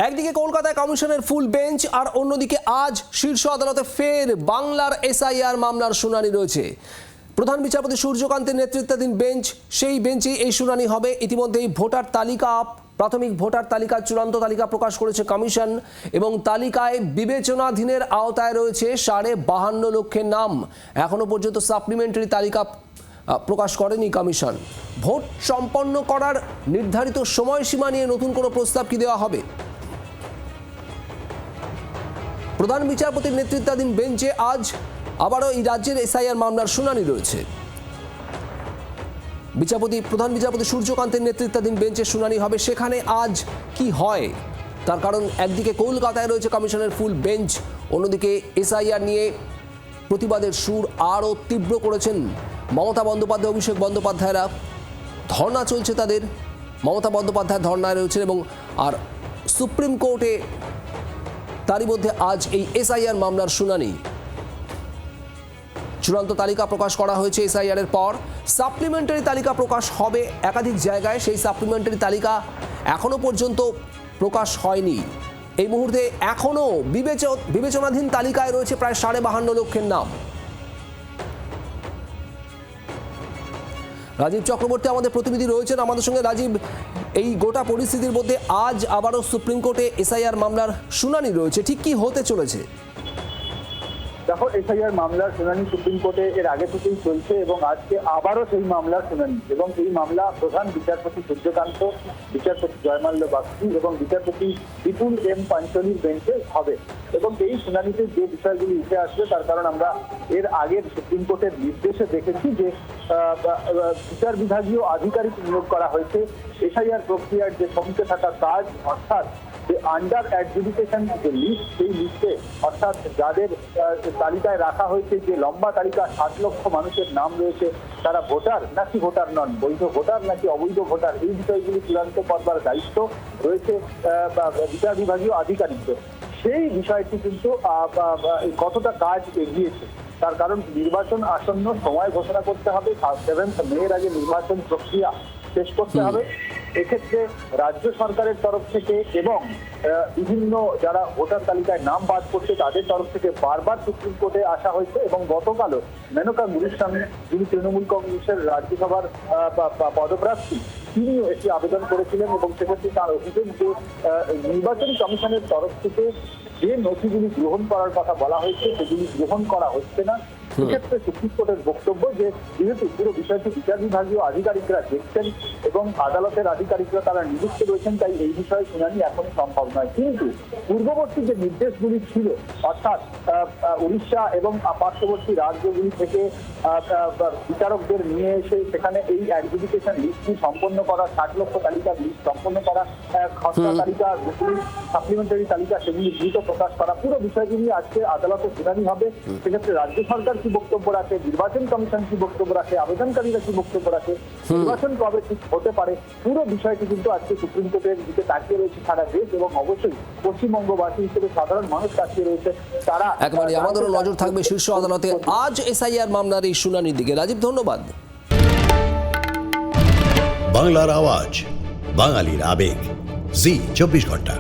একদিকে কলকাতায় কমিশনের ফুল বেঞ্চ আর অন্যদিকে আজ শীর্ষ আদালতে ফের বাংলার এসআইআর মামলার শুনানি রয়েছে। প্রধান বিচারপতি সূর্যকান্তের নেতৃত্বাধীন বেঞ্চ, সেই বেঞ্চেই এই শুনানি হবে। ইতিমধ্যেই ভোটার তালিকা, প্রাথমিক ভোটার তালিকার চূড়ান্ত তালিকা প্রকাশ করেছে কমিশন এবং তালিকায় বিবেচনাধীনের আওতায় রয়েছে 52.5 লক্ষের নাম। এখনো পর্যন্ত সাপ্লিমেন্টারি তালিকা প্রকাশ করেনি কমিশন। ভোট সম্পন্ন করার নির্ধারিত সময়সীমা নিয়ে নতুন কোনো প্রস্তাব কি দেওয়া হবে? প্রধান বিচারপতির নেতৃত্বাধীন বেঞ্চে আজ আবারও এই রাজ্যের এসআইআর মামলার শুনানি রয়েছে। প্রধান বিচারপতি সূর্যকান্তের নেতৃত্বাধীন বেঞ্চে শুনানি হবে। সেখানে আজ কি হয় তার কারণ, একদিকে কলকাতায় রয়েছে কমিশনের ফুল বেঞ্চ, অন্যদিকে এসআইআর নিয়ে প্রতিবাদের সুর আরও তীব্র করেছেন মমতা বন্দ্যোপাধ্যায়, অভিষেক বন্দ্যোপাধ্যায়রা। ধর্না চলছে তাদের, মমতা বন্দ্যোপাধ্যায় ধর্নায় রয়েছেন এবং আর সুপ্রিম কোর্টে তারই মধ্যে আজ এই এসআইআর মামলার শুনানি। চূড়ান্ত তালিকা প্রকাশ করা হয়েছে এসআইআর এর পর, সাপ্লিমেন্টারি তালিকা প্রকাশ হবে একাধিক জায়গায়। সেই সাপ্লিমেন্টারি তালিকা এখনো পর্যন্ত প্রকাশ হয়নি। এই মুহূর্তে এখনো বিবেচনাধীন তালিকায় রয়েছে প্রায় 52.5 লক্ষের নাম। রাজীব চক্রবর্তী আমাদের প্রতিনিধি রয়েছেন আমাদের সঙ্গে। রাজীব, এই গোটা পরিস্থিতির মধ্যে আজ আবারও সুপ্রিম কোর্টে এসআইআর মামলার শুনানি রয়েছে, ঠিক কি হতে চলেছে? দেখো, এসআইআর মামলার শুনানি সুপ্রিম কোর্টে এর আগে থেকেই চলছে এবং আজকে আবারও সেই মামলার শুনানি। এবং এই মামলা প্রধান বিচারপতি সূর্যকান্ত, বিচারপতি জয়মাল্য বাগচি এবং বিচারপতি বিপুল এম পাঞ্চলির বেঞ্চে হবে। এবং এই শুনানিতে যে বিষয়গুলি উঠে আসবে তার কারণ আমরা এর আগের সুপ্রিম কোর্টের নির্দেশে দেখেছি যে বিচার বিভাগীয় আধিকারিক নিয়োগ করা হয়েছে। এসআইআর প্রক্রিয়ার যে থমকে থাকা কাজ, অর্থাৎ যে আন্ডার অ্যাডজুডিকেশন যে লিস্ট, সেই লিস্টে অর্থাৎ যাদের তালিকায় রাখা হয়েছে, যে লম্বা তালিকা 7 লক্ষ মানুষের নাম রয়েছে, তারা ভোটার নাকি ভোটার নন, বৈধ ভোটার নাকি অবৈধ ভোটার, এই বিষয়গুলি চূড়ান্ত করবার দায়িত্ব রয়েছে বিচার বিভাগীয় আধিকারিকদের। সেই বিষয়টি কিন্তু কতটা কাজ এগিয়েছে তার কারণ নির্বাচন আসন্ন, সময় ঘোষণা করতে হবে, 7 মের আগে নির্বাচন প্রক্রিয়া শেষ করতে হবে। এক্ষেত্রে রাজ্য সরকারের তরফ থেকে এবং বিভিন্ন যারা ভোটার তালিকায় নাম বাদ করছে তাদের তরফ থেকে বারবার সুপ্রিম কোর্টে আসা হয়েছে। এবং গতকালও মেনকা গুরুস্বামী, যিনি তৃণমূল কংগ্রেসের রাজ্যসভার পদপ্রার্থী, তিনিও একটি আবেদন করেছিলেন এবং সেক্ষেত্রে তার অভিযোগ যে নির্বাচন কমিশনের তরফ থেকে যে নথিগুলি গ্রহণ করার কথা বলা হয়েছে সেগুলি গ্রহণ করা হচ্ছে না। সেক্ষেত্রে সুপ্রিম কোর্টের বক্তব্য যে যেহেতু পুরো বিষয়টি বিচার বিভাগীয় আধিকারিকরা দেখছেন এবং আদালতের আধিকারিকরা তারা নিযুক্ত রয়েছেন, তাই এই বিষয়ে শুনানি এখনই সম্ভব নয়। কিন্তু পূর্ববর্তী যে নির্দেশগুলি ছিল, অর্থাৎ উড়িষ্যা এবং পার্শ্ববর্তী রাজ্যগুলি থেকে বিচারকদের নিয়ে এসে সেখানে এই অ্যাডজুডিকেশন লিস্টটি সম্পন্ন করা, 60 লক্ষ তালিকার লিস্ট সম্পন্ন করা, খসড়া তালিকা, সাপ্লিমেন্টারি তালিকা, সেগুলি দ্রুত প্রকাশ করা, পুরো বিষয়টি নিয়ে আজকে আদালতে শুনানি হবে। সেক্ষেত্রে রাজ্য সরকার কি বক্তব্য রাখে, নির্বাচন কমিশন কি বক্তব্য রাখে, আবেদনকারীরা কি বক্তব্য রাখে, নির্বাচন কবে ঠিক হতে পারে, পুরো বিষয়টি কিন্তু আজকে সুপ্রিম কোর্টের দিকে তাকিয়ে রয়েছে সারা দেশ এবং অবশ্যই পশ্চিমবঙ্গবাসী হিসেবে সাধারণ মানুষ তাকিয়ে রয়েছে। তারা একেবারে আমাদেরও নজর থাকবে শীর্ষ আদালতে আজ এসআইআর মামলার এই শুনানির দিকে। রাজীব, ধন্যবাদ। বাংলার আওয়াজ, বাঙালির আবেগ, জি 24 ঘন্টা।